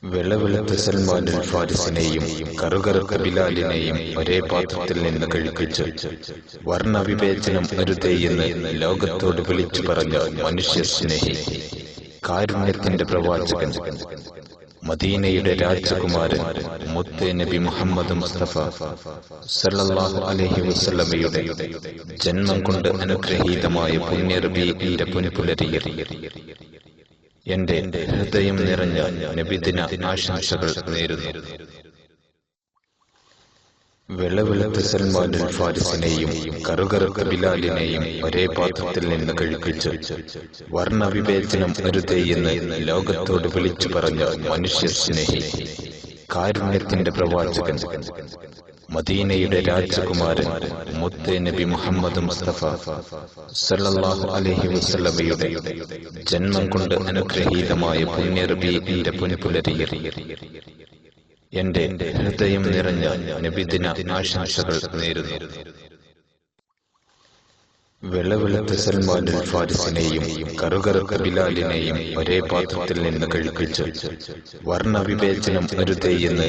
വെളവെളുത്ത സൽമാനുൽ ഫാരിസിനെയും കറുകറുത്ത ബിലാലിനെയും ഒരേ പാത്രത്തിൽ നിന്ന് കഴിപ്പിച്ച് വർണ്ണവിവേചനം അരുതേയെന്ന് ലോകത്തോട് വിളിച്ചു പറഞ്ഞ മനുഷ്യസ്നേഹി, കാരുണ്യത്തിന്റെ പ്രവാചകൻ, മദീനയുടെ രാജകുമാരൻ മുത്തേ നബി മുഹമ്മദ് മുസ്തഫ സല്ലല്ലാഹു അലൈഹി വസല്ലമയുടെ ജന്മം കൊണ്ട് അനുഗ്രഹീതമായ പുണ്യ റബീഇന്റെ പുൻപുലരിയിൽ എന്റെ ഹൃദയം നിറഞ്ഞ നബിദിന ആശംസകൾ നേരുന്നു. വെളവെളുത്ത സൽമാനുൽ ഫാരിസിനെയും കറുകറുത്ത ബിലാലിനെയും ഒരേ പാത്രത്തിൽ നിന്ന് കഴിപ്പിച്ച് വർണ്ണവിവേചനം അരുതേയെന്ന് ലോകത്തോട് വിളിച്ചു പറഞ്ഞ മനുഷ്യസ്നേഹി, കാരുണ്യത്തിന്റെ പ്രവാചകൻ, മദീനയുടെ രാജകുമാരൻ മുത്തേ നബി മുഹമ്മദ് മുസ്തഫ സല്ലല്ലാഹു അലൈഹി വസല്ലമയുടെ ജന്മം കൊണ്ട് അനുഗ്രഹീതമായ പുണ്യ റബീഇന്റെ പുൻപുലരിയിൽ എന്റെ ഹൃദയം നിറഞ്ഞ നബിദിന ആശംസകൾ നേരുന്നു. വെളവെളുത്ത സൽമാനുൽ ഫാരിസിനെയും കറുകറുത്ത ബിലാലിനെയും ഒരേ പാത്രത്തിൽ നിന്ന് കഴിപ്പിച്ച് വർണ്ണവിവേചനം അരുതേയെന്ന്